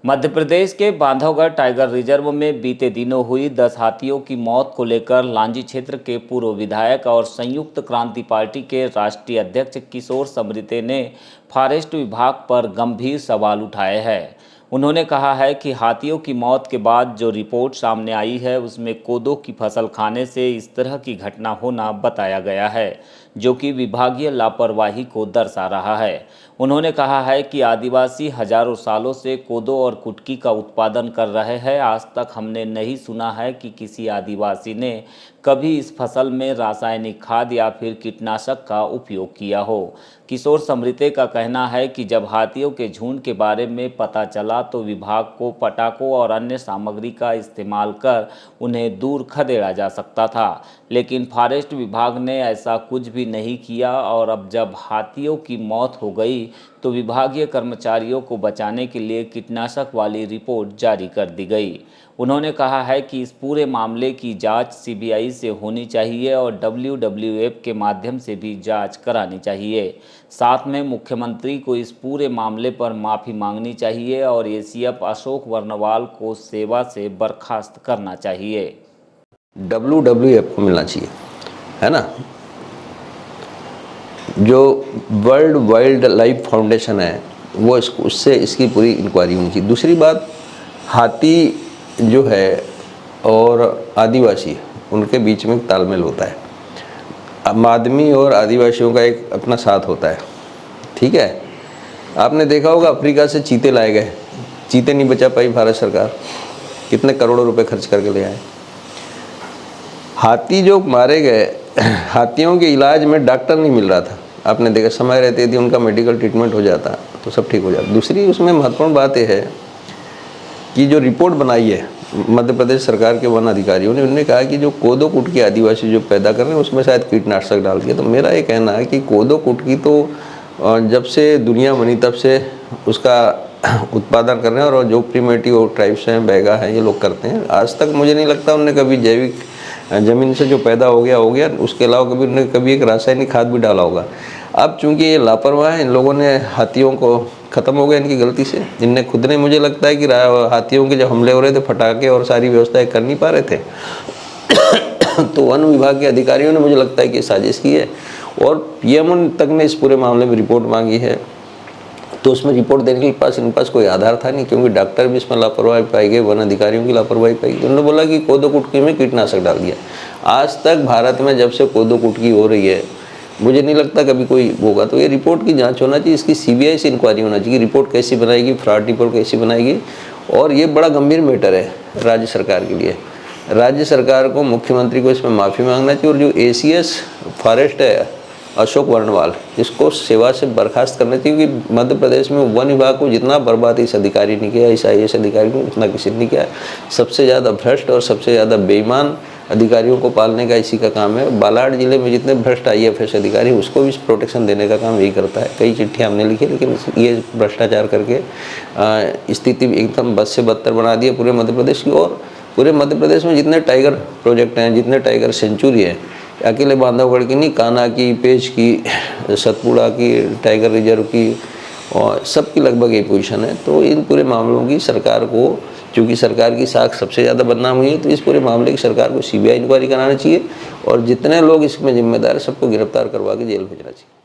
मध्य प्रदेश के Bandhavgarh tiger reserve में बीते दिनों हुई 10 हाथियों की मौत को लेकर लांजी क्षेत्र के पूर्व विधायक और संयुक्त क्रांति पार्टी के राष्ट्रीय अध्यक्ष किशोर समृते ने फॉरेस्ट विभाग पर गंभीर सवाल उठाए हैं। उन्होंने कहा है कि हाथियों की मौत के बाद जो रिपोर्ट सामने आई है उसमें कोदो की फसल खाने से इस तरह की घटना होना बताया गया है, जो कि विभागीय लापरवाही को दर्शा रहा है। उन्होंने कहा है कि आदिवासी हजारों सालों से कोदो और कुटकी का उत्पादन कर रहे हैं। आज तक हमने नहीं सुना है कि किसी आदिवासी ने कभी इस फसल में रासायनिक खाद या फिर कीटनाशक का उपयोग किया हो। किशोर समृते का कहना है कि जब हाथियों के झुंड के बारे में पता चला तो विभाग को पटाखों और अन्य सामग्री का इस्तेमाल कर उन्हें दूर खदेड़ा जा सकता था, लेकिन फॉरेस्ट विभाग ने ऐसा कुछ भी नहीं किया और अब जब हाथियों की मौत हो गई तो विभागीय कर्मचारियों को बचाने के लिए कीटनाशक वाली रिपोर्ट जारी कर दी गई। उन्होंने कहा है कि इस पूरे मामले की जांच सीबीआई से होनी चाहिए और डब्ल्यूडब्ल्यूएफ के माध्यम से भी जांच करानी चाहिए। साथ में मुख्यमंत्री को इस पूरे मामले पर माफ़ी मांगनी चाहिए और एसीएफ अशोक वर्णवाल को सेवा से बर्खास्त करना चाहिए। डब्ल्यूडब्ल्यूएफ को मिलना चाहिए, है ना। जो वर्ल्ड वाइल्ड लाइफ फाउंडेशन है वो उससे इसकी पूरी इंक्वायरी होनी चाहिए। दूसरी बात, हाथी जो है और आदिवासी उनके बीच में तालमेल होता है। अब आदमी और आदिवासियों का एक अपना साथ होता है, ठीक है। आपने देखा होगा अफ्रीका से चीते लाए गए, चीते नहीं बचा पाई भारत सरकार, कितने करोड़ों रुपए खर्च करके ले आए। हाथी जो मारे गए, हाथियों के इलाज में डॉक्टर नहीं मिल रहा था, आपने देखा। समय रहते यदि उनका मेडिकल ट्रीटमेंट हो जाता तो सब ठीक हो जाता। दूसरी उसमें महत्वपूर्ण बात यह है कि जो रिपोर्ट बनाई है मध्य प्रदेश सरकार के वन अधिकारियों ने, उन्होंने कहा कि जो कोदो कुटकी आदिवासी जो पैदा कर रहे हैं उसमें शायद कीटनाशक डाल दिया। तो मेरा ये कहना है कि कोदो कुटकी तो जब से दुनिया बनी तब से उसका उत्पादन कर रहे हैं और जो प्रीमेटिव ट्राइब्स हैं, बैगा हैं, ये लोग करते हैं। आज तक मुझे नहीं लगता उन्होंने कभी जैविक ज़मीन से जो पैदा हो गया, उसके अलावा कभी उन्होंने कभी एक रासायनिक खाद भी डाला होगा। अब चूंकि ये लापरवाह है, इन लोगों ने हाथियों को ख़त्म हो गया इनकी गलती से। इनने खुद ने, मुझे लगता है कि हाथियों के जब हमले हो रहे थे फटाके और सारी व्यवस्थाएं कर नहीं पा रहे थे तो वन विभाग के अधिकारियों ने, मुझे लगता है कि साजिश की है और पीएम तक ने इस पूरे मामले में रिपोर्ट मांगी है। तो उसमें रिपोर्ट देने के पास इनके पास कोई आधार था नहीं, क्योंकि डॉक्टर भी इसमें लापरवाही पाई गई, वन अधिकारियों की लापरवाही पाई गई। उन्होंने बोला कि कोदो कुटकी में कीटनाशक डाल दिया। आज तक भारत में जब से कोदो कुटकी हो रही है, मुझे नहीं लगता कभी कोई होगा। तो ये रिपोर्ट की जांच होना चाहिए, इसकी सीबीआई से इंक्वायरी होना चाहिए। रिपोर्ट कैसी बनाएगी, फ्रॉड रिपोर्ट कैसी बनाएगी। और ये बड़ा गंभीर मैटर है राज्य सरकार के लिए। राज्य सरकार को, मुख्यमंत्री को इसमें माफ़ी मांगना चाहिए और जो एसीएस फॉरेस्ट है अशोक वर्णवाल, इसको सेवा से बर्खास्त करना चाहिए। क्योंकि मध्य प्रदेश में वन विभाग को जितना बर्बाद इस अधिकारी ने किया, इस IAS अधिकारी ने, उतना किसी ने नहीं किया। सबसे ज़्यादा भ्रष्ट और सबसे ज़्यादा बेईमान अधिकारियों को पालने का इसी का काम है। बालाघाट जिले में जितने भ्रष्ट IAS अधिकारी, उसको भी प्रोटेक्शन देने का काम यही करता है। कई चिट्ठियाँ हमने लिखी, लेकिन ये भ्रष्टाचार करके स्थिति एकदम बद से बदतर बना दी है पूरे मध्य प्रदेश की। और पूरे मध्य प्रदेश में जितने टाइगर प्रोजेक्ट हैं, जितने टाइगर सेंचुरी है, अकेले बांधवगढ़ की नहीं, कान्हा की, पेंच की, सतपुड़ा की, टाइगर रिजर्व की, और सबकी लगभग यही पोजीशन है। तो इन पूरे मामलों की सरकार को, चूँकि सरकार की साख सबसे ज़्यादा बदनाम हुई है, तो इस पूरे मामले की सरकार को सीबीआई इंक्वायरी कराना चाहिए और जितने लोग इसमें जिम्मेदार है सबको गिरफ्तार करवा के जेल भेजना चाहिए।